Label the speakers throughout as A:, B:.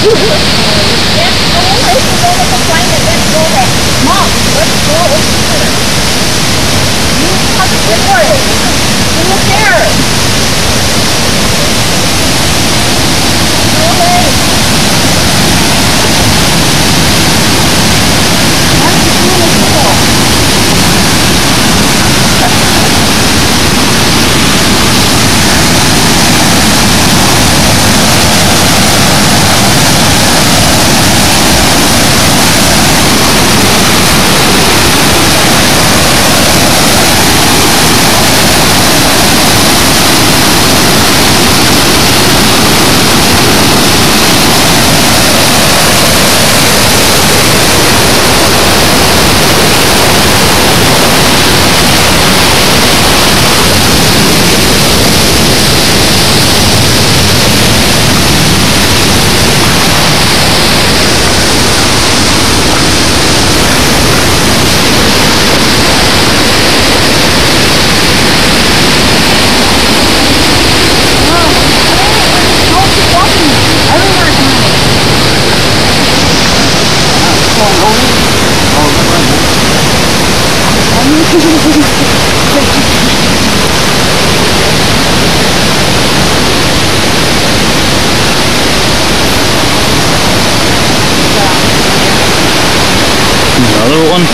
A: Mom, let's go over there. You come this way. You look there. Go away.
B: Another one.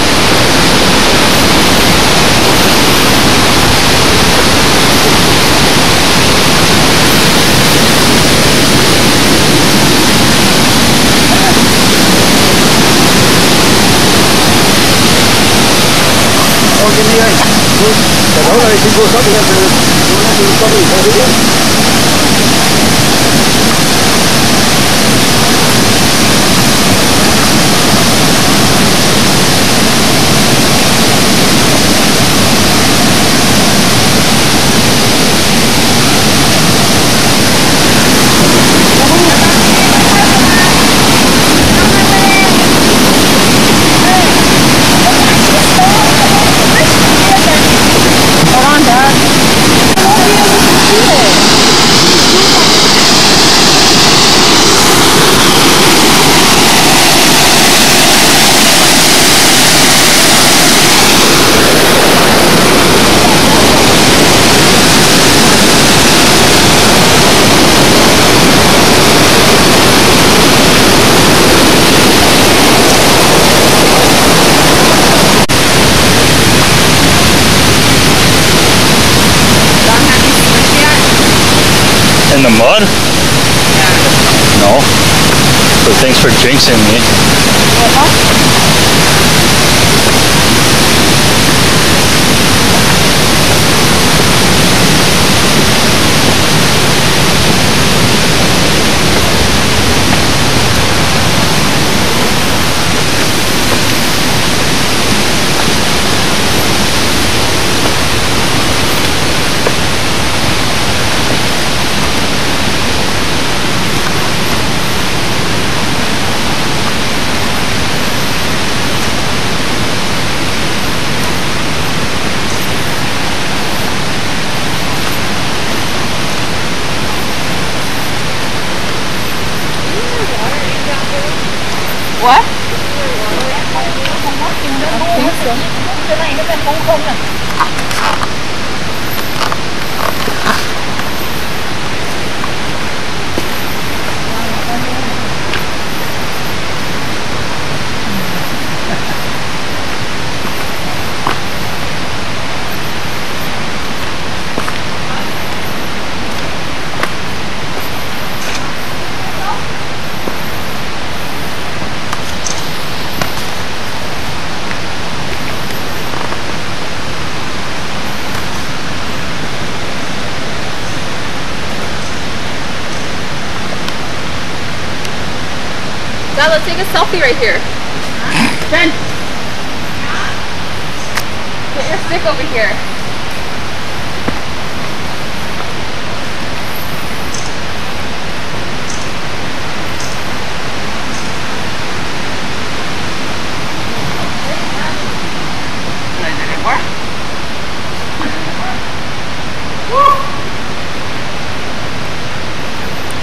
B: In the mud? Yeah. No. But thanks for jinxing me.
A: What? I think so. Cái này nóเป็นkhông này.
C: Dad, let's take a selfie right here.
A: Jen!
C: Get your stick over here.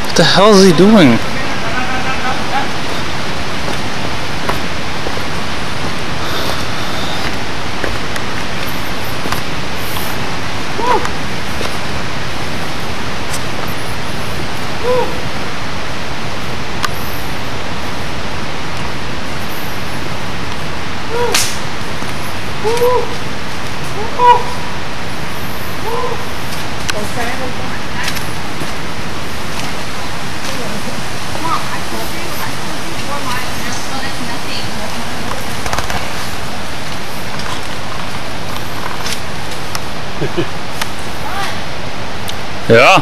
B: What the hell is he doing? Yeah.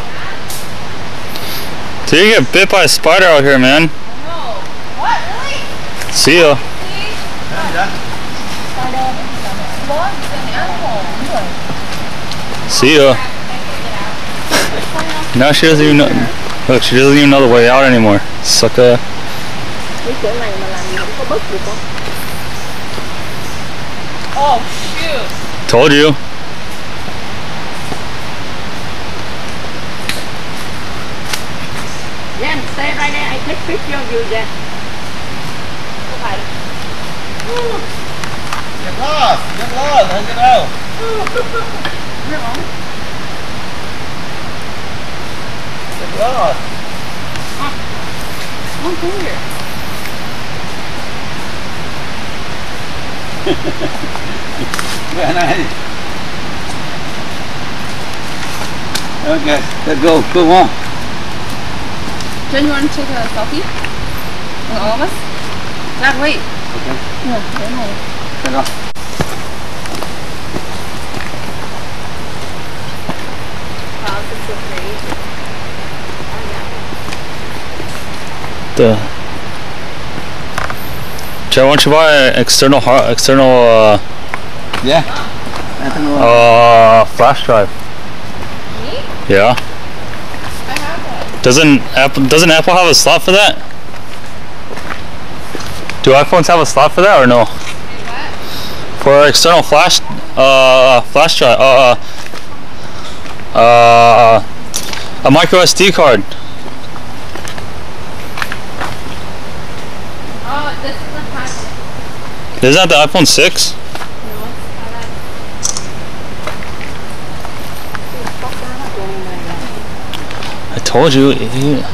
B: So you get bit by a spider out here, man.
C: No. What? Really?
B: See ya. See ya. Now she doesn't even know. Look, she doesn't even know the way out anymore. Sucker.
C: Oh, shoot.
B: Told you.
A: Jen, stay right there. I take picture of you, Jen. Okay.
D: Get lost, hang it out. Get lost.
C: Don't go here.
D: Very nice. Okay, let's go on.
C: Jen, you want to take a selfie? With all of us? Dad, wait.
D: Okay.
C: No, no.
D: Let's go.
C: Wow, this is so great.
B: Jay, why don't you buy an external
D: Yeah. I think
B: flash drive?
C: Me?
B: Yeah.
C: I have one.
B: Doesn't Apple have a slot for that? Do iPhones have a slot for that or no?
C: Wait, what?
B: For external flash drive, a micro SD card.
C: Oh, this is the plastic.
B: Isn't that the iPhone 6?
C: No,
B: I told you, idiot.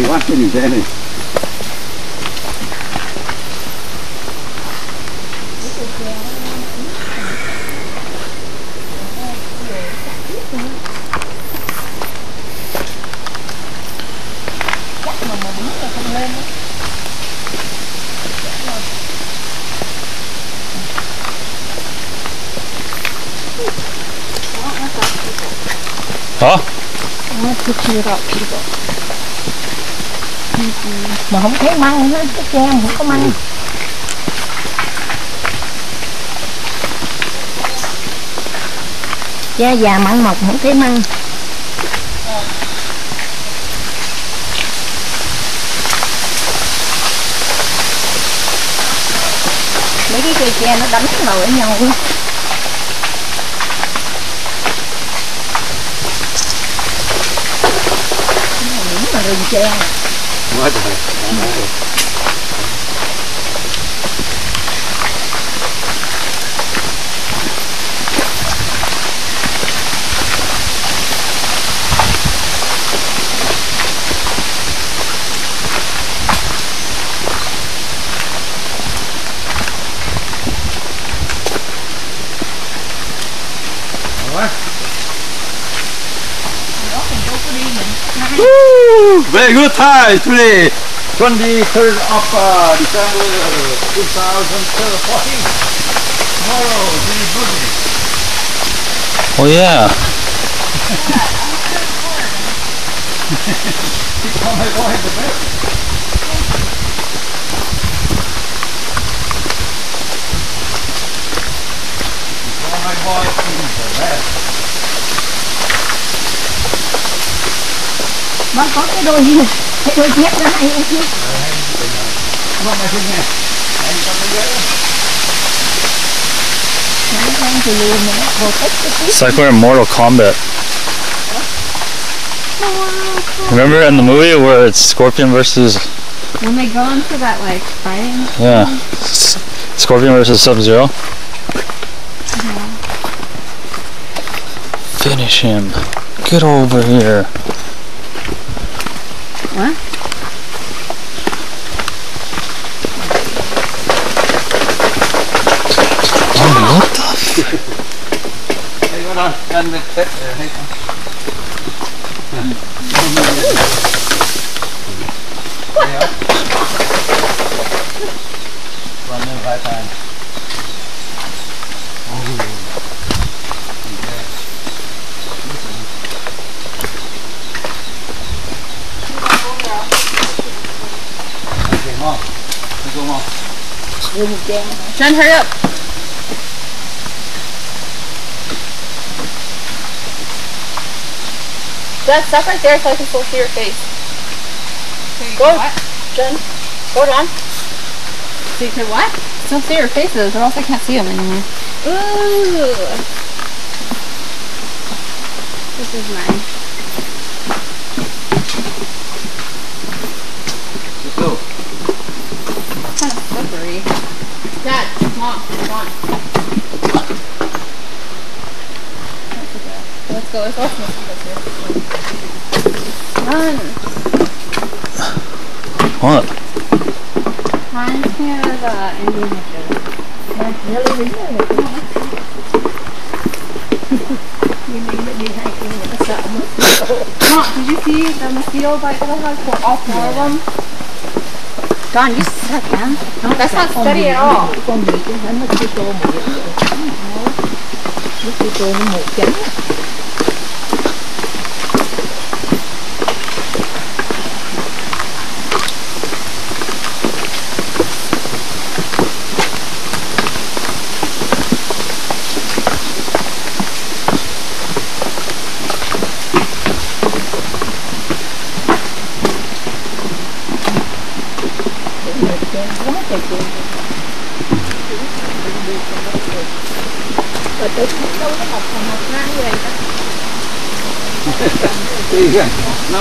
D: he wants it, he's in it.
B: Hả?
A: Mà không thấy măng hết, cái tre mà không có măng. Tre già mặn mọc không thấy măng. Mấy cái cây tre nó đánh vào với nhau á. Mà rừng tre
D: Quá trời. Quá. Woo! Very good time today. 23rd of December 2014. Tomorrow, Jimmy's birthday.
B: Oh yeah.
D: Keep on my boy in the bed. Keep on my boy in the bed.
A: Bác có cái đôi dép đó hay em chứ.
D: Không mày không nghe. Anh con nó dễ.
B: It's like we're in Mortal Kombat. Remember in the movie where it's Scorpion versus...
C: When they go into that like fighting?
B: Yeah. Scorpion versus Sub-Zero? Finish him. Get over here.
C: What?
B: Oh, what the f...
D: Hey, hold on. And the tip there. Hey, Run in right time. Okay, Mom. Let's go, Mom.
C: Jen, hurry up. Jen, stop right there so I can still see your face. Go, Jen. Go on. So you can what? Still see your faces, or else I can't see them anymore. Ooh. This is mine.
D: Let's go.
C: It's kind of slippery. Dad, Mom, come on. Let's go. There's also mosquitoes here. Run.
B: What?
C: Mine's Canada Indonesia.
A: That's really weird. You need to be hiking with a mosquito.
C: Mom, did you see the mosquito bite that I had for all four of them? Don, you suck, man. That's not steady at all.
A: Con bị cái hắn mosquito một mosquito nó một chấm. Và tôi không đâu có học thành một tháng về đó.
D: Nó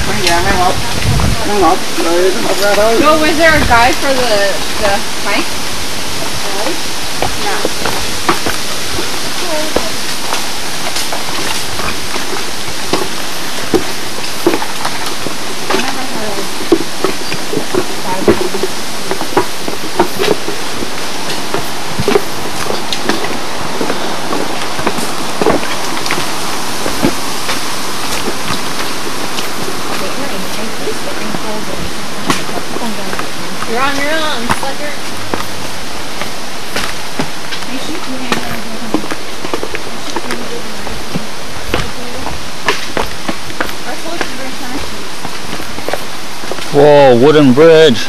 D: con vàng hay mọc. Nó ngọt rồi nó mọc ra thôi.
C: No, was there a guide for the mic? Yeah. You're on your own, sucker.
B: Whoa, wooden bridge.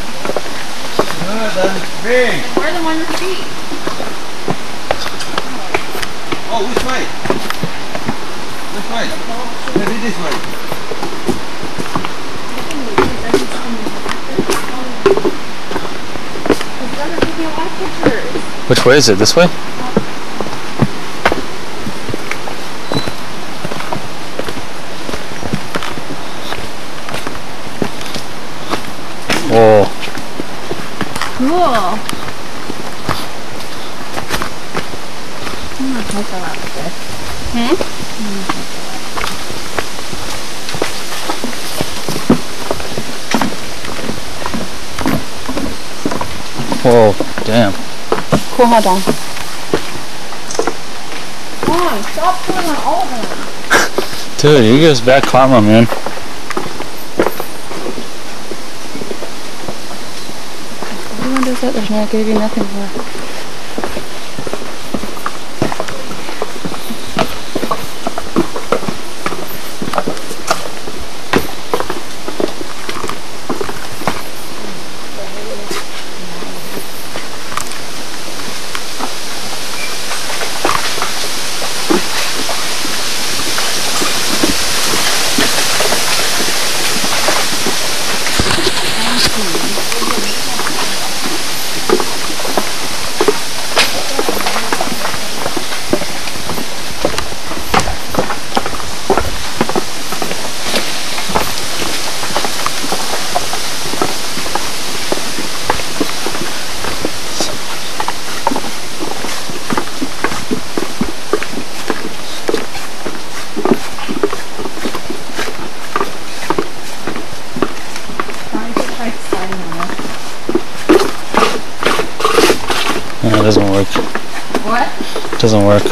D: Big.
C: Where are the one with your feet?
D: Oh, which way? Which way? Maybe this way.
B: Which way is it? This way? Whoa.
C: Cool.
A: I'm gonna take a lot of this.
B: Whoa, damn.
C: Cool, hold on. Come on, stop pulling on all of them.
B: Dude, you give us bad karma, man.
C: it. There's no gonna be nothing for.
B: No, it doesn't work.
C: What?
B: It doesn't work.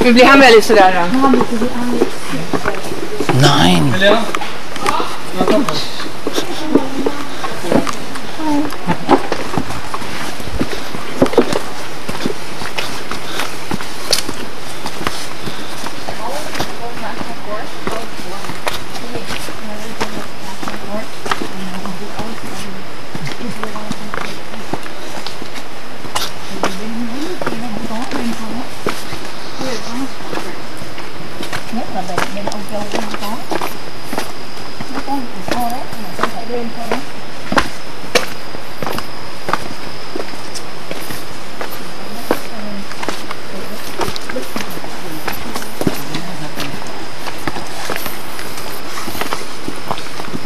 C: Vi blir han väldigt sådär då?
B: 9.
A: Nhất là bên Âu Châu không có. Nó có một kho đấy, mà không phải lên thôi đấy.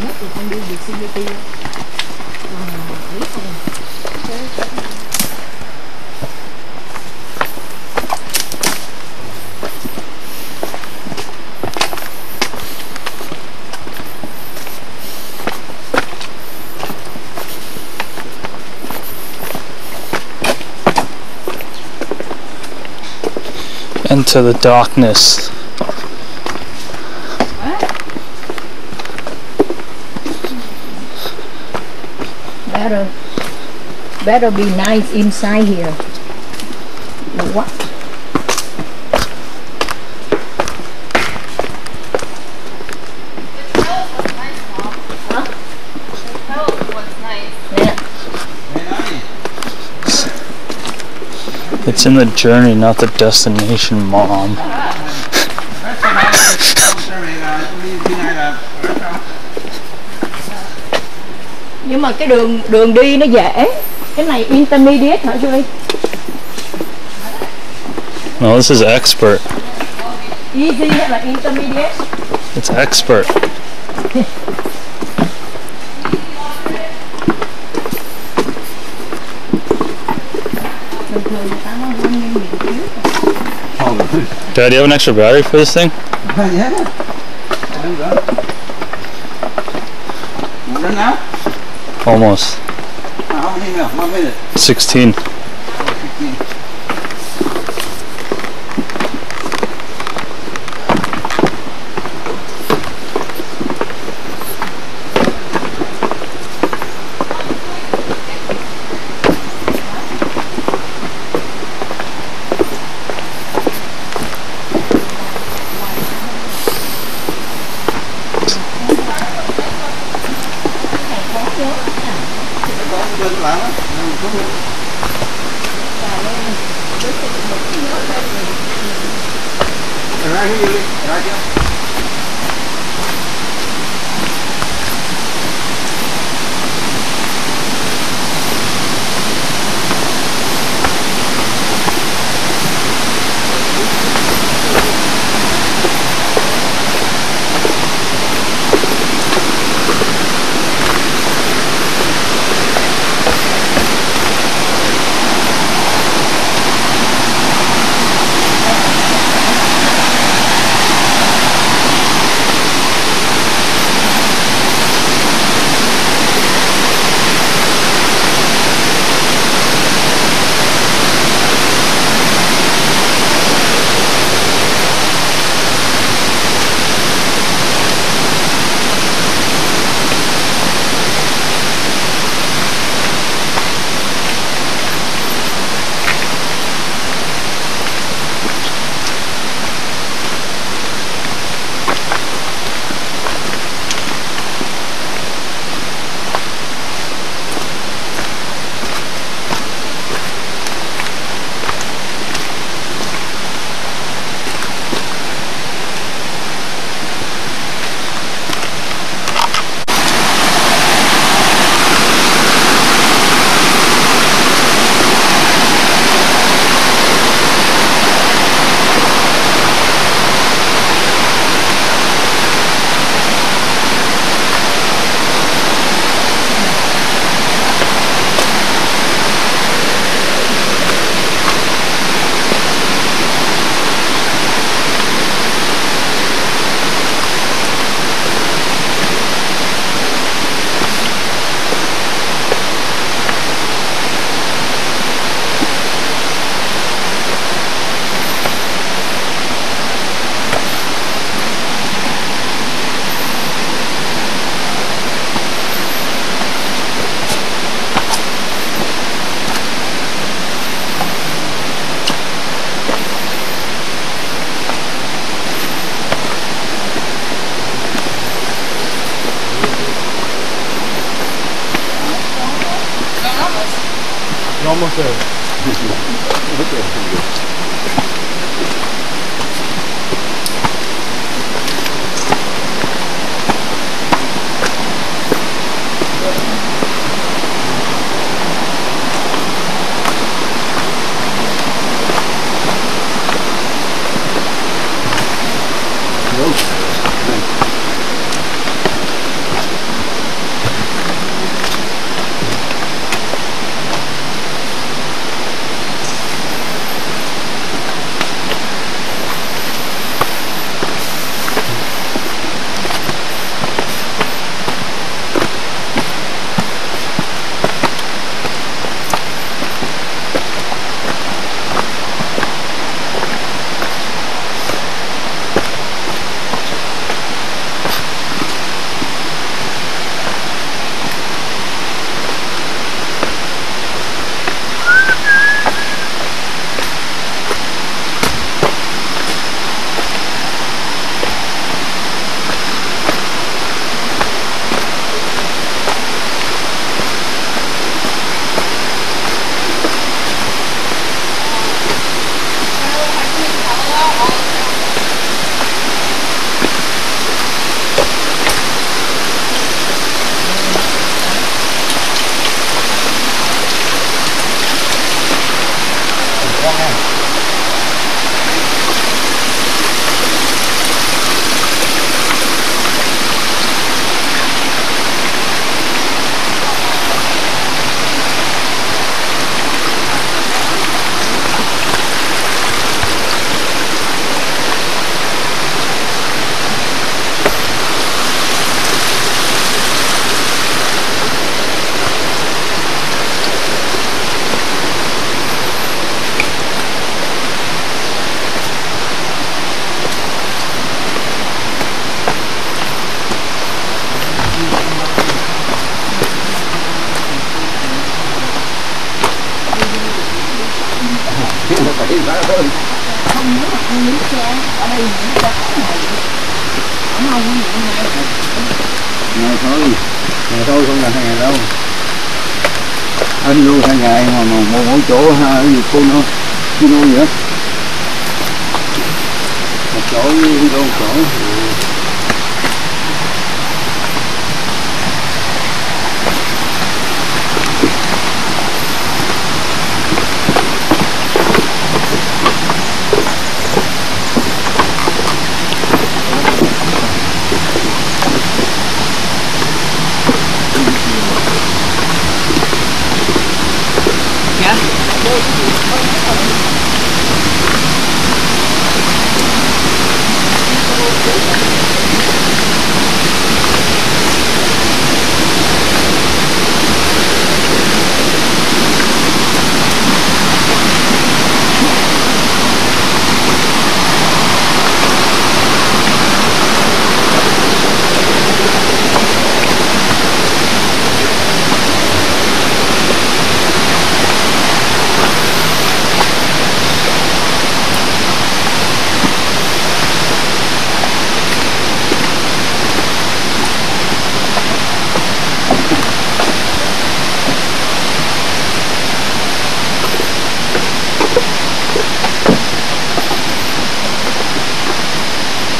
A: Nhất là không đi được CBT.
B: Into the darkness.
A: Better be nice inside here. What?
B: It's in the journey, not the destination, Mom.
A: Nhưng mà cái đường đi nó dễ. Cái này intermediate hả Julie?
B: No, this is expert.
A: Easy hay là intermediate?
B: It's expert. Dad, do you have an extra battery for this thing?
D: Yeah. I do that. You run now?
B: Almost.
D: How many now? 1 minute.
B: 16.
D: 16. lên các bạn á. Ra cái gì đi, ra chưa?
B: You're almost there.
A: Không, nếu mà không lấy xe ở đây thì nó không không
D: ngày thôi không là hè đâu. anh luôn cả ngày mà mỗi chỗ ha, ví dụ cô nó vậy đó. Một chỗ với đâu chỗ.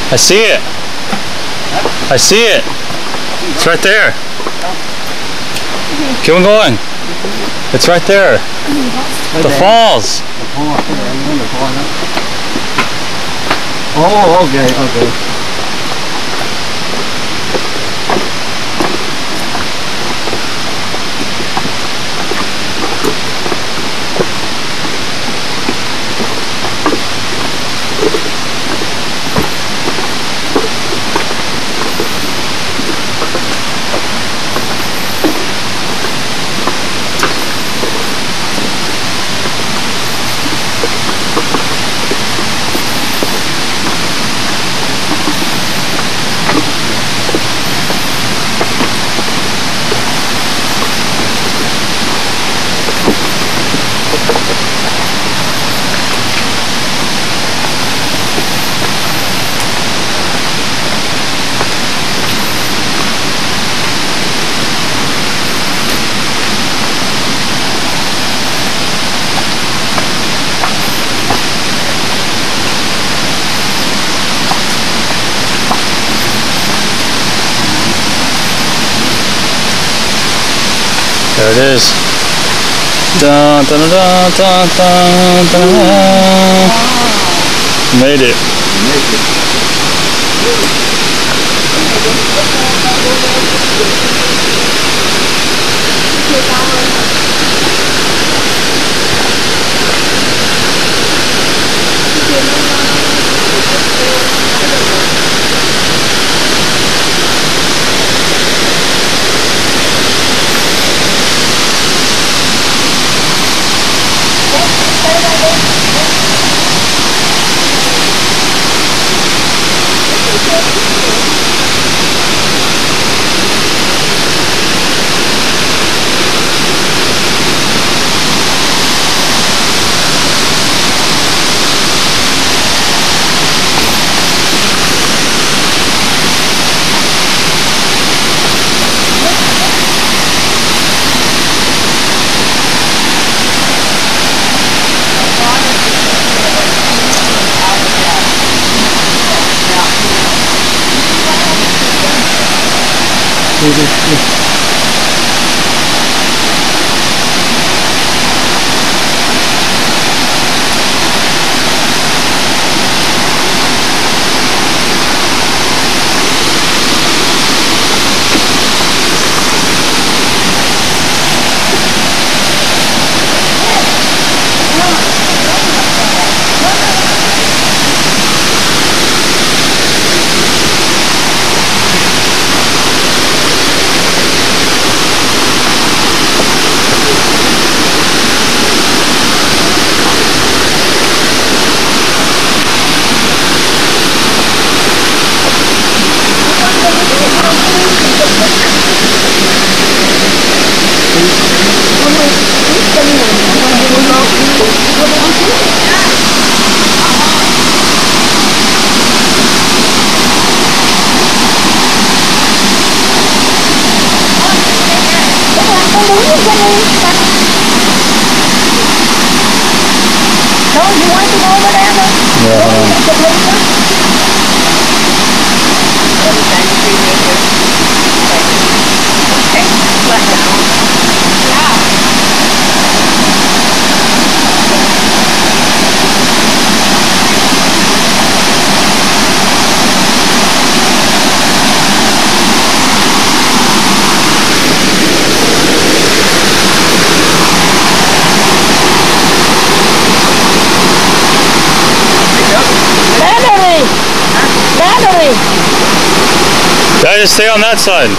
B: I see it. I see it. It's right there. Keep on going. It's right there. The falls.
D: Oh, okay, okay.
B: There it is. Dun, dun, dun, dun, dun, dun, dun. Made it.
C: Con muốn gì cho
B: Guys, just stay on that side.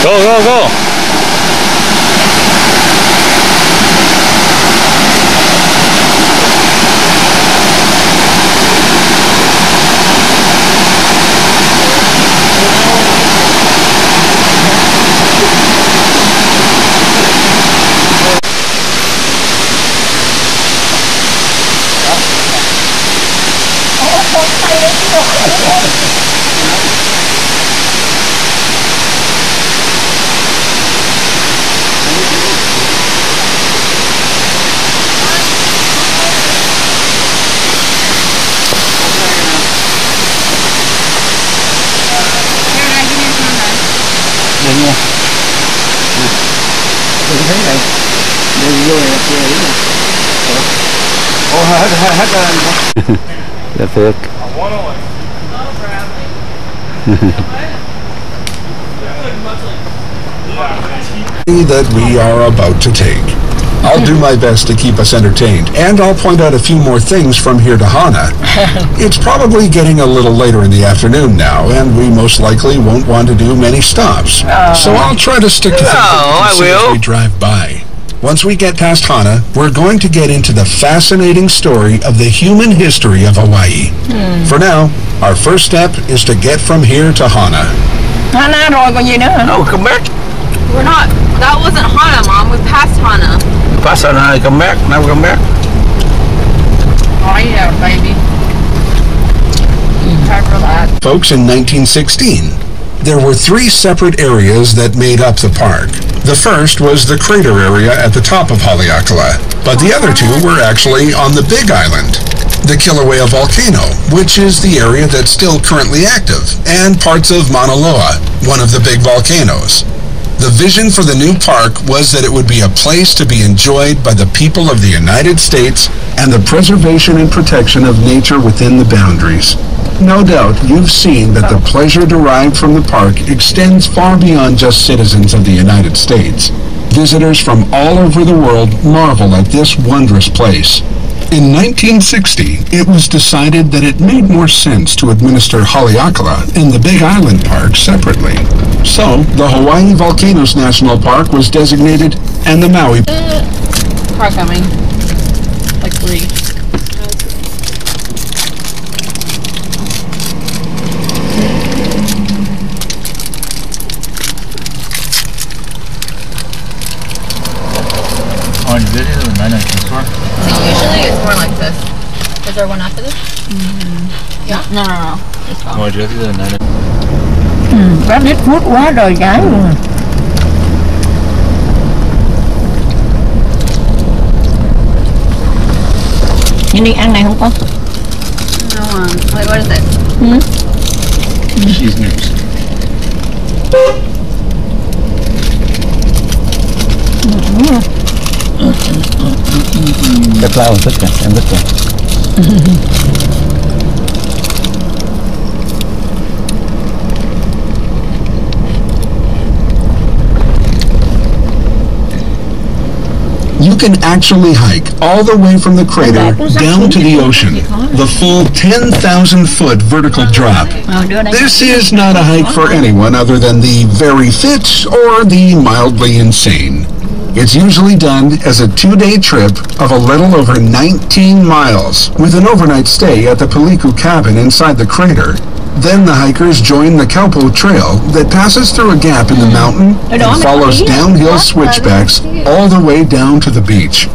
B: Go, go, go! Dạ thiệt.
E: That we are about to take. I'll do my best to keep us entertained, and I'll point out a few more things from here to Hana. It's probably getting a little later in the afternoon now, and we most likely won't want to do many stops. So I'll try to stick to things as we drive by. Once we get past Hana, we're going to get into the fascinating story of the human history of Hawaii. For now, our first step is to get from here to Hana.
A: Hana rồi còn gì nữa hả?
D: No, come back.
C: We're not. That wasn't Hana, Mom. We passed Hana.
D: Pass on Hana, come back. Now we come back.
C: Oh yeah, baby. Cover that.
E: Folks, in 1916, there were 3 separate areas that made up the park. The first was the crater area at the top of Haleakala, but the other 2 were actually on the Big Island. The Kilauea volcano, which is the area that's still currently active, and parts of Mauna Loa, one of the big volcanoes. The vision for the new park was that it would be a place to be enjoyed by the people of the United States and the preservation and protection of nature within the boundaries. No doubt you've seen that the pleasure derived from the park extends far beyond just citizens of the United States. Visitors from all over the world marvel at this wondrous place. In 1960, it was decided that it made more sense to administer Haleakala and the Big Island Park separately. So, the Hawaii Volcanoes National Park was designated, and the Maui...
C: Car coming. Like 3.
B: On video, the 919 store?
C: Usually it's more like this. Is there one after this? Yeah? No. It's gone.
B: Ngồi trước thì này.
A: Bác ít phút quá rồi gái luôn. Nhưng đi ăn này không có.
C: No, wait, what is it?
D: She's next.
B: Cái flower thích kìa, em thích kìa.
E: You can actually hike all the way from the crater down to the ocean, the full 10,000-foot vertical drop. This is not a hike for anyone other than the very fit or the mildly insane. It's usually done as a 2-day trip of a little over 19 miles, with an overnight stay at the Peliku cabin inside the crater. Then the hikers join the Kaupo Trail that passes through a gap in the mountain and follows downhill switchbacks all the way down to the beach.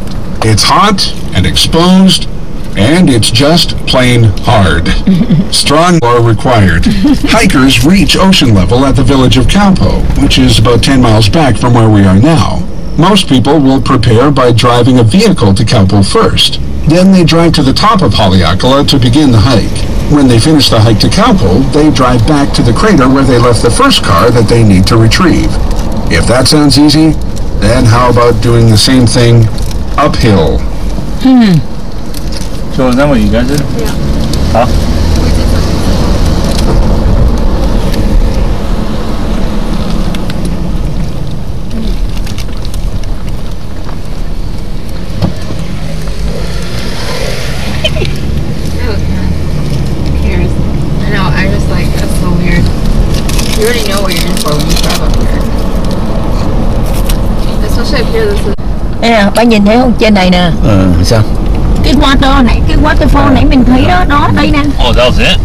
E: It's hot and exposed, and it's just plain hard. Strong are required. Hikers reach ocean level at the village of Kaupo, which is about 10 miles back from where we are now. Most people will prepare by driving a vehicle to Kaupo first. Then they drive to the top of Haleakala to begin the hike. When they finish the hike to Kaupo, they drive back to the crater where they left the first car that they need to retrieve. If that sounds easy, then how about doing the same thing uphill?
B: So is that what you guys did?
C: Yeah.
B: Huh?
C: Who cares? I know, I just like, that's so weird. You already know what you're in for when you drive up here. Especially up here, this is...
A: Nè, bạn nhìn thấy không? Trên này nè.
B: Sao?
A: Cái water nãy, cái waterfall nãy mình thấy đó, nó đây nè.
B: Oh, that was it?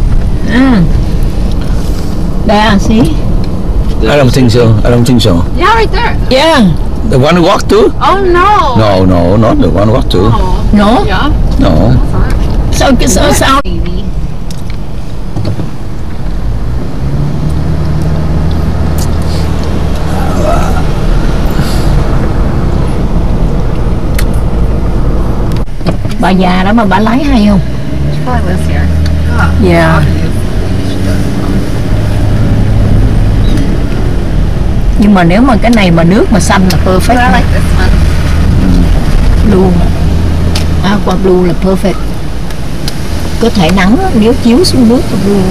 A: There, see?
B: I don't think so. I don't think so.
C: Yeah, right there.
A: Yeah.
B: The one who walked to?
C: Oh, no.
B: No, no, not the one who walked to.
C: Oh.
A: No?
C: Yeah?
B: No.
A: Sao cái sao?
C: Baby.
A: Bà già đó mà bà lái hay không?
C: She probably lives here.
A: Yeah. Nhưng mà nếu mà cái này mà nước mà xanh là perfect.
C: I like this one.
A: Blue. Aqua blue là perfect. Có thể nắng á, nếu chiếu xuống nước là blue.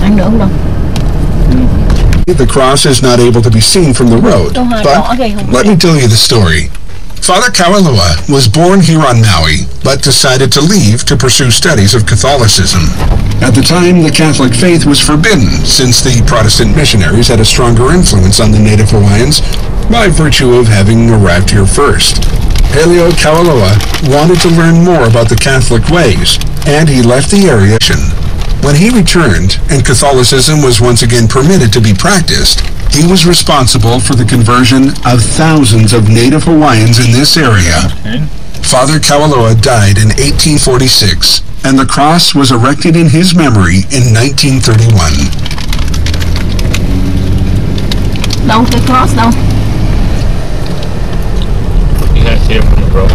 A: Ăn được không đâu?
E: The cross is not able to be seen from the road, but let me tell you the story. Father Kaualua was born here on Maui, but decided to leave to pursue studies of Catholicism. At the time, the Catholic faith was forbidden, since the Protestant missionaries had a stronger influence on the native Hawaiians by virtue of having arrived here first. Helio Kaualua wanted to learn more about the Catholic ways, and he left the area. When he returned, and Catholicism was once again permitted to be practiced, he was responsible for the conversion of thousands of native Hawaiians in this area. Father Kaualua died in 1846, and the cross was erected in his memory in 1931.
A: Đâu cái cross đâu?
B: You can't see it from the road.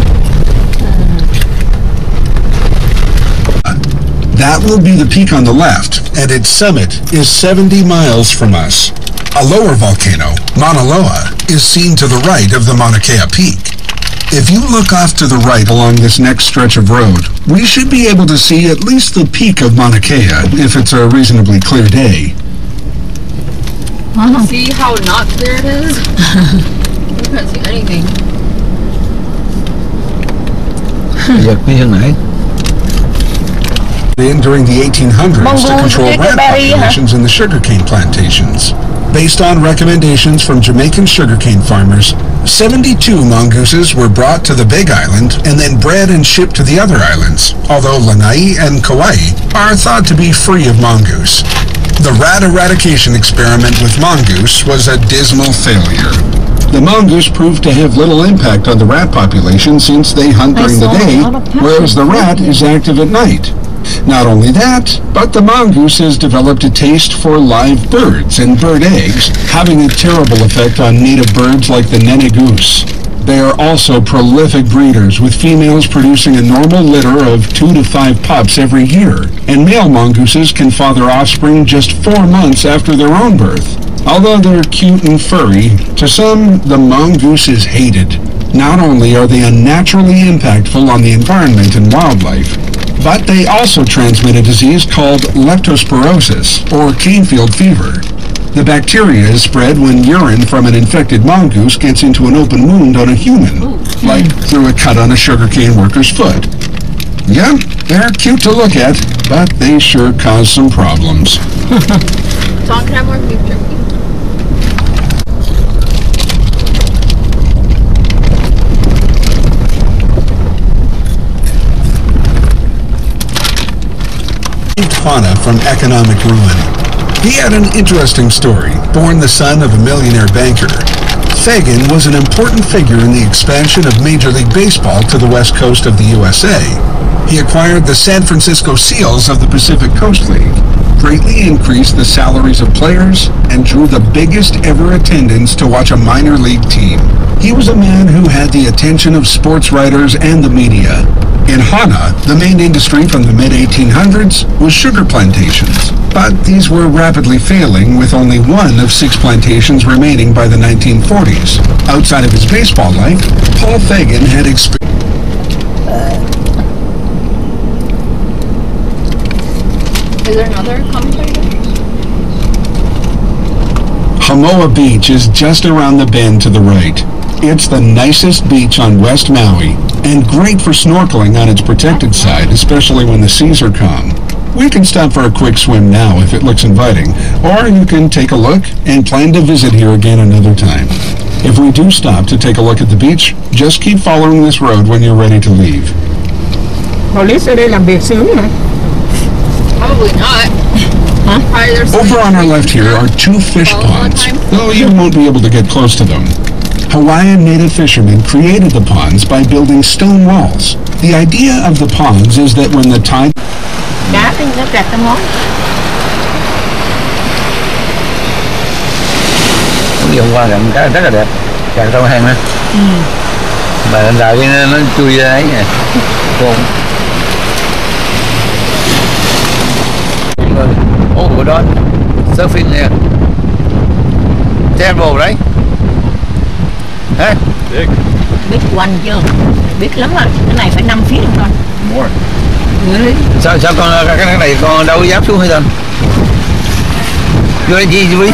E: That will be the peak on the left, and its summit is 70 miles from us. A lower volcano, Mauna Loa, is seen to the right of the Mauna Kea peak. If you look off to the right along this next stretch of road, we should be able to see at least the peak of Mauna Kea if it's a reasonably clear day.
C: See how not clear it is? You can't see anything.
E: During the 1800s to control rat populations in the sugarcane plantations. Based on recommendations from Jamaican sugarcane farmers, 72 mongooses were brought to the Big Island and then bred and shipped to the other islands, although Lanai and Kauai are thought to be free of mongoose. The rat eradication experiment with mongoose was a dismal failure. The mongoose proved to have little impact on the rat population since they hunt during the day, whereas the rat is active at night. Not only that, but the mongoose has developed a taste for live birds and bird eggs, having a terrible effect on native birds like the nene goose. They are also prolific breeders, with females producing a normal litter of 2 to 5 pups every year, and male mongooses can father offspring just 4 months after their own birth. Although they're cute and furry, to some, the mongoose is hated. Not only are they unnaturally impactful on the environment and wildlife, but they also transmit a disease called leptospirosis, or cane field fever. The bacteria is spread when urine from an infected mongoose gets into an open wound on a human, like through a cut on a sugarcane worker's foot. Yeah, they're cute to look at, but they sure cause some problems.
C: Tom, can I have more beef jerky?
E: Hana from economic ruin. He had an interesting story. Born the son of a millionaire banker, Fagan was an important figure in the expansion of Major League Baseball to the west coast of the USA. He acquired the San Francisco Seals of the Pacific Coast League, greatly increased the salaries of players, and drew the biggest ever attendance to watch a minor league team. He was a man who had the attention of sports writers and the media. In Hana, the main industry from the mid-1800s was sugar plantations, but these were rapidly failing, with only one of 6 plantations remaining by the 1940s. Outside of his baseball life, Paul Fagan had experienced
C: Is there another commentary?
E: Hamoa Beach is just around the bend to the right. It's the nicest beach on West Maui, and great for snorkeling on its protected side, especially when the seas are calm. We can stop for a quick swim now if it looks inviting, or you can take a look and plan to visit here again another time. If we do stop to take a look at the beach, just keep following this road when you're ready to leave.
A: Police ở đây làm việc sướng hả?
C: Probably not. Huh? Probably there's
E: Over on our left here are 2 fish ponds, though you won't be able to get close to them. Hawaiian native fishermen created the ponds by building stone walls. The idea of the ponds is that when the tide...
A: Đá thì nó kẹt trong món.
D: Đi hôm qua gần cá rất là đẹp, càng trong hang á. Mà lần đầu nó chui ra ấy nè. Oh, we're done. Surfing there. Terrible, right? Hả?
A: Biết quanh chưa? Biết lắm á. Cái này phải 5 feet không con?
D: More.
A: Really?
D: Sao con cái này con đâu có dám xuống hay sao? Vô đây chi chú Vy?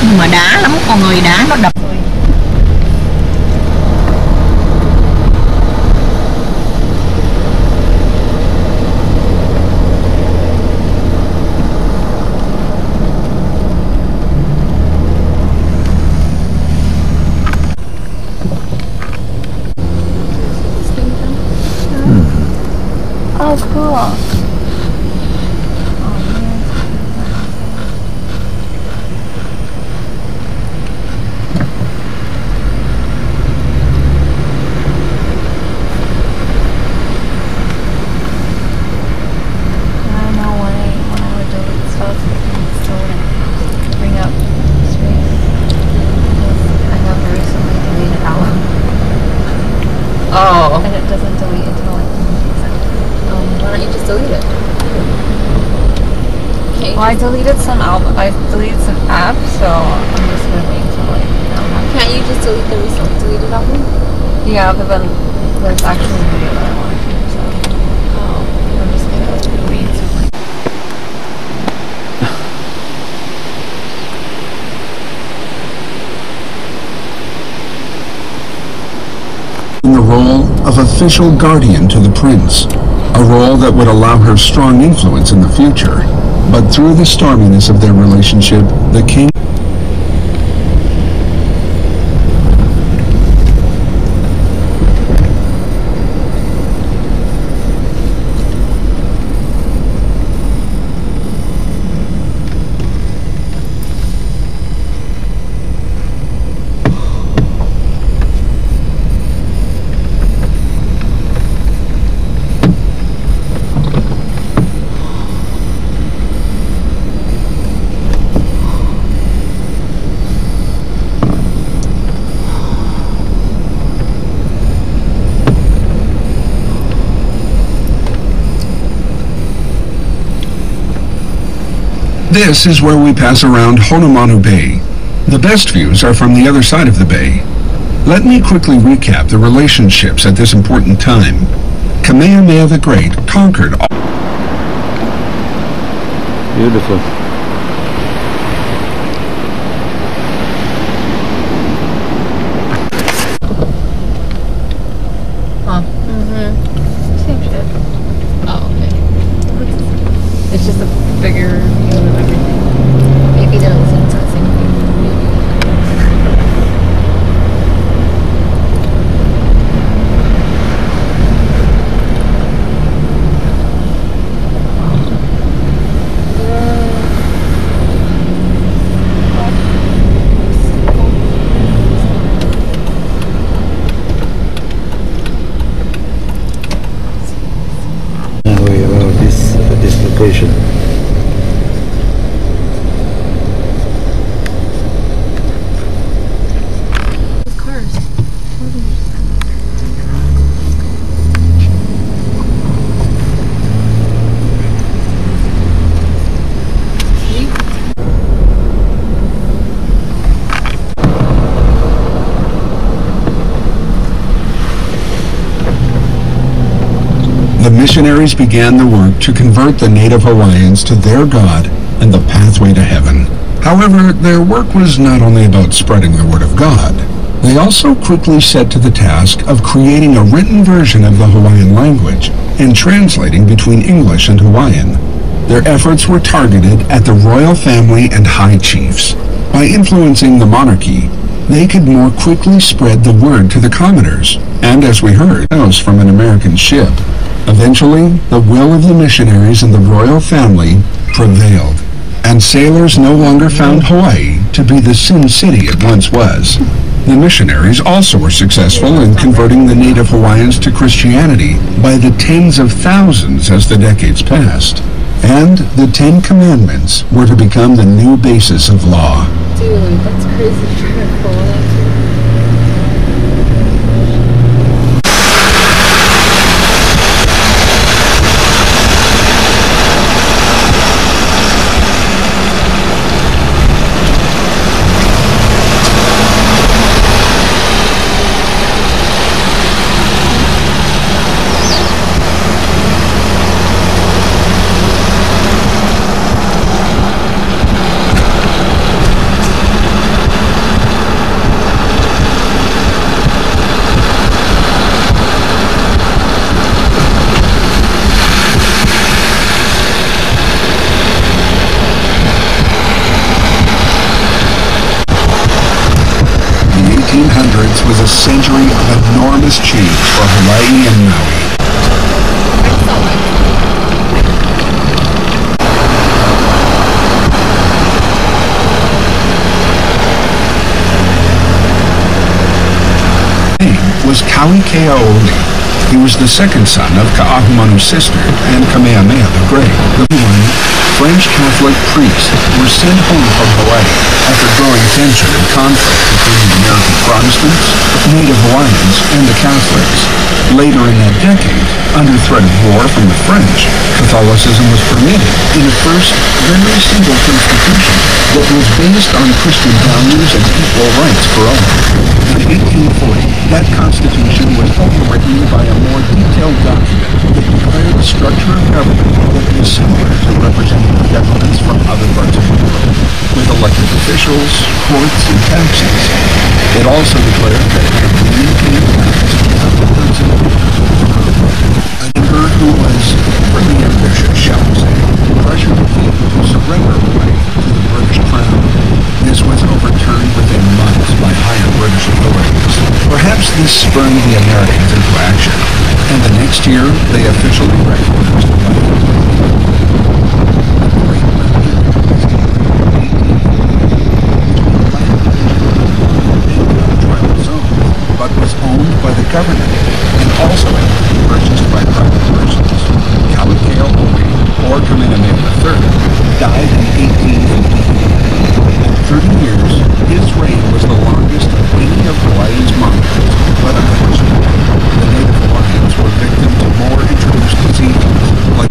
A: Nhưng mà đá lắm, con người đá nó đập.
C: Oh, cool.
A: Oh.
C: And it doesn't delete until like why don't you just delete it? Okay.
A: Well, I deleted some apps, so I'm just gonna wait until like
C: Can't you just delete the recent deleted album?
A: Yeah, but then there's actually a video that I want to do, so I'm just gonna wait until like
E: in the role of official guardian to the prince, a role that would allow her strong influence in the future. But through the storminess of their relationship, the king... This is where we pass around Honolulu Bay. The best views are from the other side of the bay. Let me quickly recap the relationships at this important time. Kamehameha the Great conquered all...
D: Beautiful.
C: Same shit. Oh, okay.
E: missionaries began the work to convert the native Hawaiians to their God and the pathway to heaven. However, their work was not only about spreading the word of God. They also quickly set to the task of creating a written version of the Hawaiian language and translating between English and Hawaiian. Their efforts were targeted at the royal family and high chiefs. By influencing the monarchy, they could more quickly spread the word to the commoners, and as we heard, from an American ship. Eventually, the will of the missionaries and the royal family prevailed, and sailors no longer found Hawaii to be the sin city it once was. The missionaries also were successful in converting the native Hawaiians to Christianity by the tens of thousands as the decades passed. And the 10 Commandments were to become the new basis of law.
C: Dude, that's crazy. Trying to pull it up.
E: Was a century of enormous change for Hawaii and Maui. His name was Kauli. He was the second son of Ka'ahumanu's sister and Kamehameha the Great. The French Catholic priests were sent home from Hawaii after growing tension and conflict between the American Protestants, native Hawaiians, and the Catholics. Later in that decade, under threat of war from the French, Catholicism was permitted in a first very simple constitution that was based on Christian values and equal rights for all. In 1840, that constitution was overwritten by a more detailed document that declared a structure of government that was similar to representative governments from other parts of the world, with elected officials, courts, and taxes. It also declared that a communicated tax a neighbor who was pretty ambitious, shall we say, pressured the king to surrender Hawaii to the British crown. This was overturned within months by higher British authorities. Perhaps this spurred the Americans into action, and the next year they officially recognized Hawaii. But was owned by the government and also had to be purchased by private persons. Kauli, or Kamehameha III, died in 1858. At 30 years, his reign was the longest of any of Hawaii's monarchs, but unfortunately, the native Hawaiians were victim to more introduced diseases like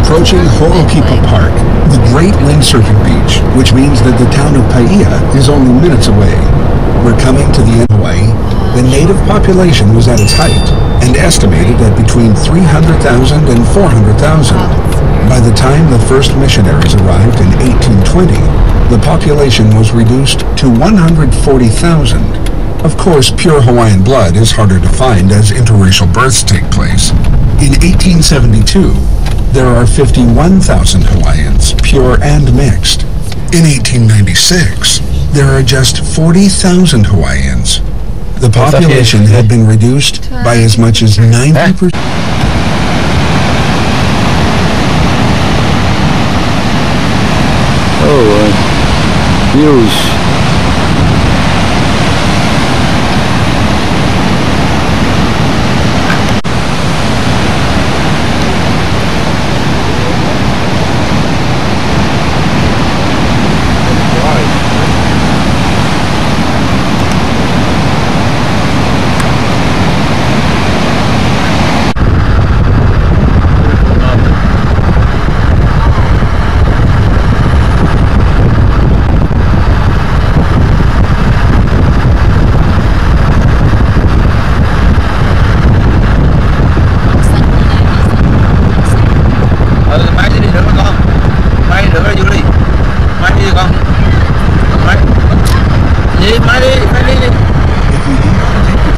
E: approaching Ho'okipa Park, the great windsurfing beach, which means that the town of Paia is only minutes away. We're coming to the end of Hawaii. The native population was at its height and estimated at between 300,000 and 400,000. By the time the first missionaries arrived in 1820, the population was reduced to 140,000. Of course, pure Hawaiian blood is harder to find as interracial births take place. In 1872, there are 51,000 Hawaiians, pure and mixed. In 1896, there are just 40,000 Hawaiians. The population had been reduced by as much as 90%.
D: views.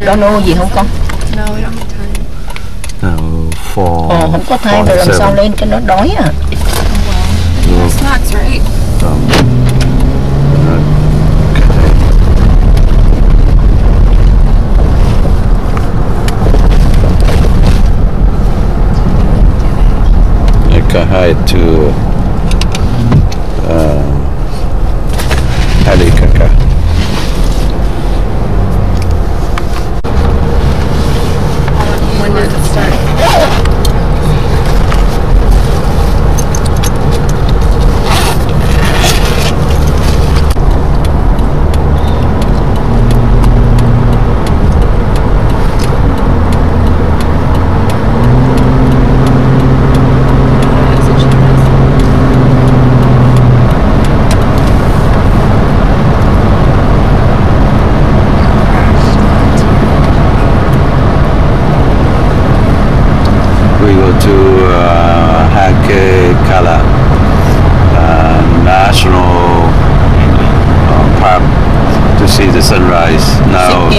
A: Donut gì không con?
C: No, we don't have time.
A: Không có time rồi làm sao lên cho nó đói à?
C: Snacks, right?
D: Hi to Halikaka.
C: When does it start?
D: We go to Hakekala National Park to see the sunrise. Now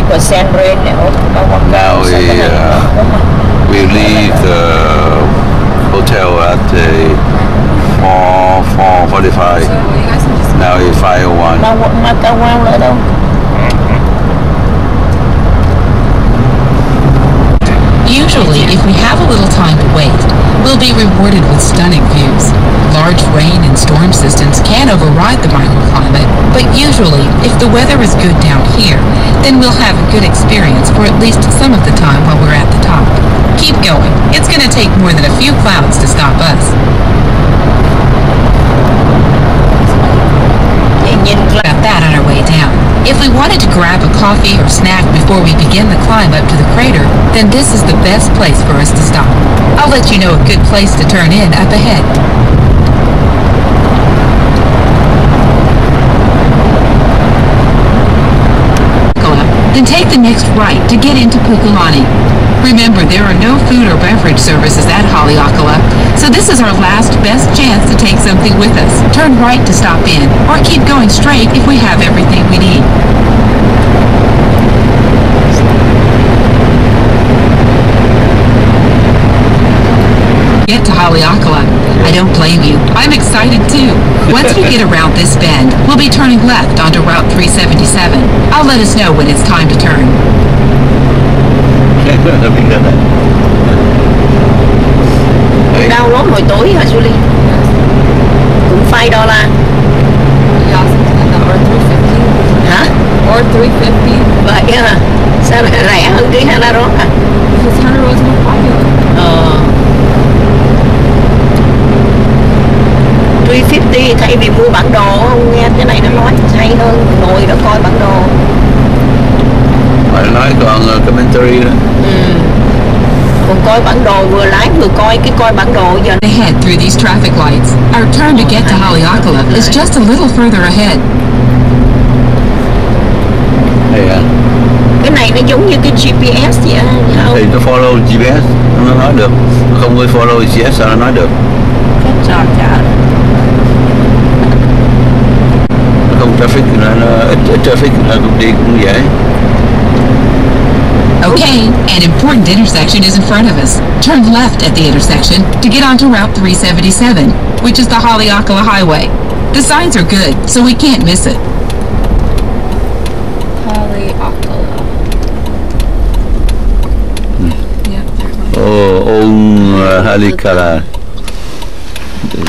D: we leave the hotel at 4:45.
C: So you guys can just
D: Now it's 5:01.
F: Usually, if we have a little time to wait, we'll be rewarded with stunning views. Large rain and storm systems can override the microclimate, but usually, if the weather is good down here, then we'll have a good experience for at least some of the time while we're at the top. Keep going. It's going to take more than a few clouds to stop us. Got that on our way down. If we wanted to grab a coffee or snack before we begin the climb up to the crater, then this is the best place for us to stop. I'll let you know a good place to turn in up ahead. Then take the next right to get into Pukulani. Remember, there are no food or beverage services at Haleakala, so this is our last best chance to take something with us. Turn right to stop in, or keep going straight if we have everything we need. Get to Haleakala. I don't blame you. I'm excited too. Once we get around this bend, we'll be turning left onto Route 377. I'll let us know when it's time to turn.
A: Đau lắm hồi tối hả Julie? Cũng $5.
C: or 350.
A: Hả?
C: Or 350.
A: Vậy à? Sao lại rẻ hơn cái Hana đó à?
C: Because Hunter was more popular.
A: 350 thay vì mua bản đồ, không nghe cái này nó nói hay hơn, ngồi đó coi bản đồ.
D: Phải nói còn commentary đó.
A: Còn coi bản đồ vừa lái vừa coi bản đồ giờ.
F: Ahead through these traffic lights. Our turn to get to Haleakala is just a little further ahead.
D: Hay à?
A: Cái này nó giống như cái GPS vậy á.
D: Thì nó follow GPS, nó nói được. Không có follow GPS sao nó nói được?
A: Trời.
D: Không traffic nó ít traffic là cũng đi cũng dễ.
F: Okay, an important intersection is in front of us. Turn left at the intersection to get onto Route 377, which is the Haleakala Highway. The signs are good, so we can't miss it.
C: Haleakala. Yep, there.
D: Halikala.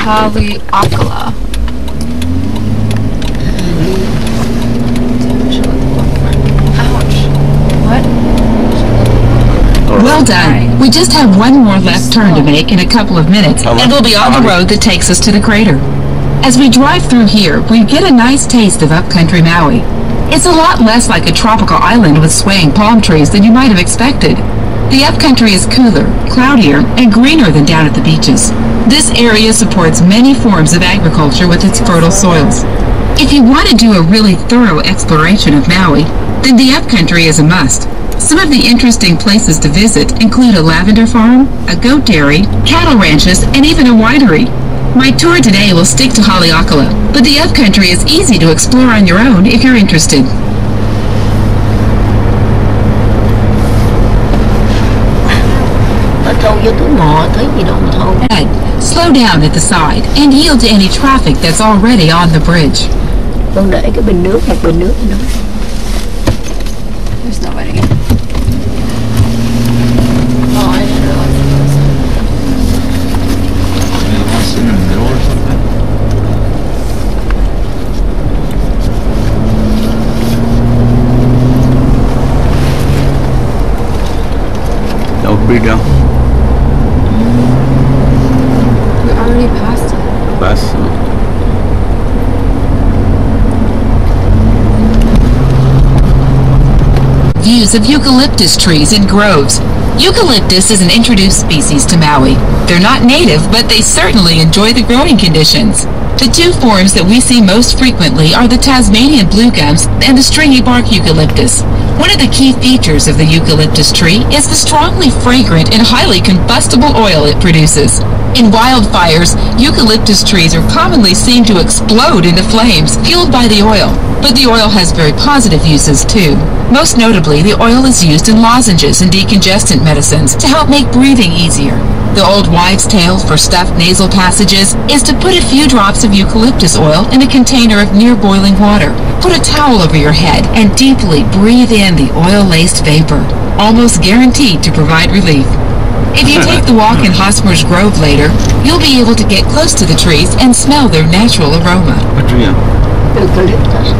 C: Haleakala.
F: Well done. We just have one more left turn to make in a couple of minutes, and we'll be on the road that takes us to the crater. As we drive through here, we get a nice taste of upcountry Maui. It's a lot less like a tropical island with swaying palm trees than you might have expected. The upcountry is cooler, cloudier, and greener than down at the beaches. This area supports many forms of agriculture with its fertile soils. If you want to do a really thorough exploration of Maui, then the upcountry is a must. Some of the interesting places to visit include a lavender farm, a goat dairy, cattle ranches, and even a winery. My tour today will stick to Haleakala, but the upcountry is easy to explore on your own if you're interested. Slow down at the side and yield to any traffic that's already on the bridge.
A: Con để cái bình nước, một bình nước nữa.
C: There's nobody.
D: Bridge down.
C: We already passed it.
D: Bus.
F: Views of eucalyptus trees in groves. Eucalyptus is an introduced species to Maui. They're not native, but they certainly enjoy the growing conditions. The two forms that we see most frequently are the Tasmanian bluegums and the stringy bark eucalyptus. One of the key features of the eucalyptus tree is the strongly fragrant and highly combustible oil it produces. In wildfires, eucalyptus trees are commonly seen to explode into flames, fueled by the oil. But the oil has very positive uses too. Most notably, the oil is used in lozenges and decongestant medicines to help make breathing easier. The old wives' tale for stuffed nasal passages is to put a few drops of eucalyptus oil in a container of near boiling water. Put a towel over your head and deeply breathe in the oil-laced vapor, almost guaranteed to provide relief. If you take the walk in Hosmer's Grove later, you'll be able to get close to the trees and smell their natural aroma.
D: What tree?
A: Eucalyptus.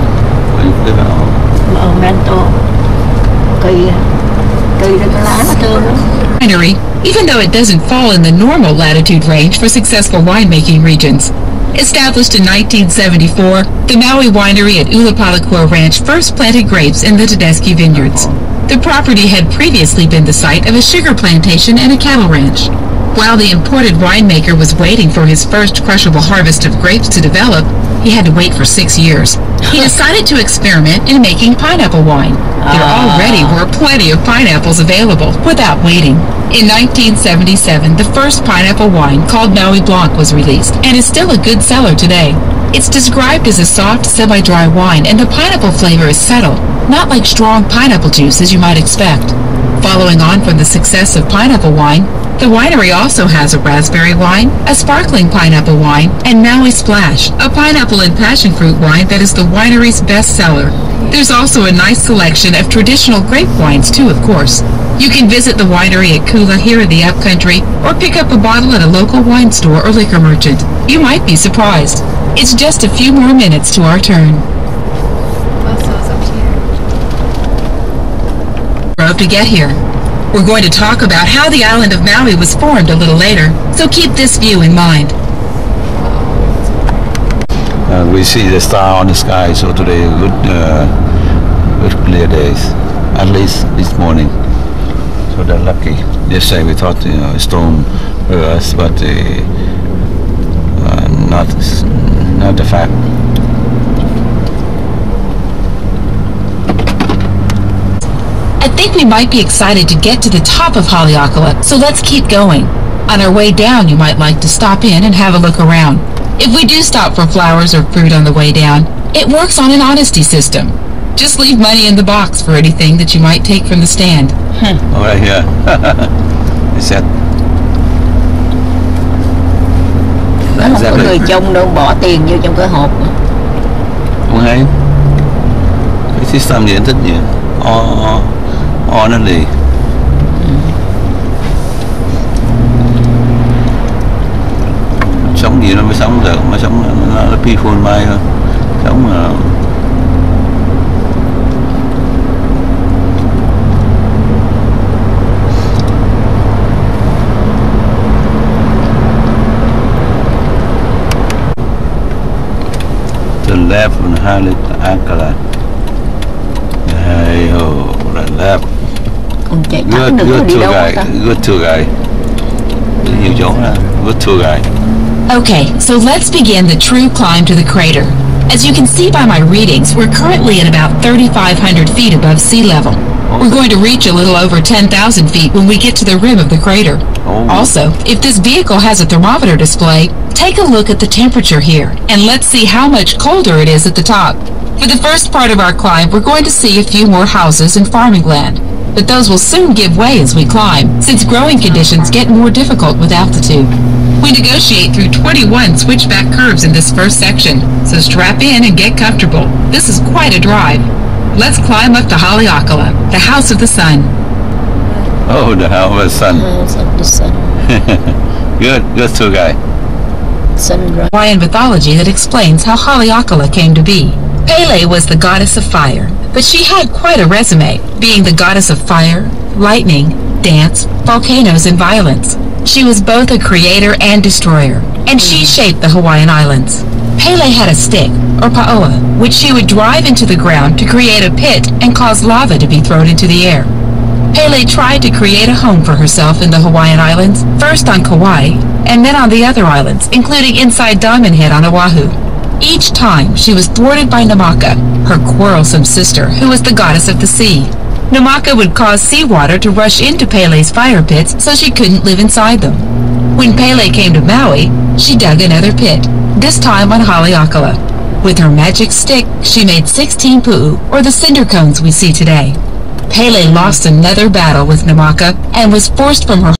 F: Winery, even though it doesn't fall in the normal latitude range for successful winemaking regions. Established in 1974, the Maui Winery at Ulapalakua Ranch first planted grapes in the Tedeschi Vineyards. The property had previously been the site of a sugar plantation and a cattle ranch. While the imported winemaker was waiting for his first crushable harvest of grapes to develop, he had to wait for 6 years. He decided to experiment in making pineapple wine. There already were plenty of pineapples available without waiting. In 1977, the first pineapple wine, called Maui Blanc, was released and is still a good seller today. It's described as a soft, semi-dry wine, and the pineapple flavor is subtle, not like strong pineapple juice as you might expect. Following on from the success of pineapple wine, the winery also has a raspberry wine, a sparkling pineapple wine, and Maui Splash, a pineapple and passion fruit wine that is the winery's best seller. There's also a nice selection of traditional grape wines too, of course. You can visit the winery at Kula here in the upcountry, or pick up a bottle at a local wine store or liquor merchant. You might be surprised. It's just a few more minutes to our turn.
C: Also, it's up here.
F: To get here. We're going to talk about how the island of Maui was formed a little later, so keep this view in mind.
D: We see the star on the sky, so today good clear days, at least this morning. So they're lucky. Yesterday we thought a storm us, but not the fact.
F: I think we might be excited to get to the top of Haleakala, so let's keep going. On our way down, you might like to stop in and have a look around. If we do stop for flowers or fruit on the way down, it works on an honesty system. Just leave money in the box for anything that you might take from the stand.
D: All right, yeah. Is that?
A: Không có người trông đâu, bỏ tiền vô trong cái hộp.
D: Không hay. Cái system gì anh thích gì? Honestly. Sống gì nó mới sống được, mà sống nó peaceful mind thôi. Sống mà Haleakala. Hey ho, lap.
A: Còn chạy thẳng nữa
D: Good
A: đi
D: tour
A: đâu
D: guide.
A: ta?
D: Good tour guide. Nhiều chỗ nè. Good tour guide.
F: Okay, so let's begin the true climb to the crater. As you can see by my readings, we're currently at about 3,500 feet above sea level. We're going to reach a little over 10,000 feet when we get to the rim of the crater. Also, if this vehicle has a thermometer display, take a look at the temperature here, and let's see how much colder it is at the top. For the first part of our climb, we're going to see a few more houses and farming land, but those will soon give way as we climb, since growing conditions get more difficult with altitude. We negotiate through 21 switchback curves in this first section, so strap in and get comfortable. This is quite a drive. Let's climb up to Haleakala, the House of the Sun.
D: Oh, the house of the sun.
A: House of the Sun.
D: Good tour guide.
A: Sunrise.
F: Hawaiian mythology that explains how Haleakala came to be. Pele was the goddess of fire, but she had quite a resume, being the goddess of fire, lightning, dance, volcanoes, and violence. She was both a creator and destroyer, and she shaped the Hawaiian Islands. Pele had a stick, or paoa, which she would drive into the ground to create a pit and cause lava to be thrown into the air. Pele tried to create a home for herself in the Hawaiian Islands, first on Kauai, and then on the other islands, including inside Diamond Head on Oahu. Each time, she was thwarted by Namaka, her quarrelsome sister, who was the goddess of the sea. Namaka would cause seawater to rush into Pele's fire pits so she couldn't live inside them. When Pele came to Maui, she dug another pit, this time on Haleakala. With her magic stick, she made 16 pu'u, or the cinder cones we see today. Pele lost another battle with Namaka and was forced from her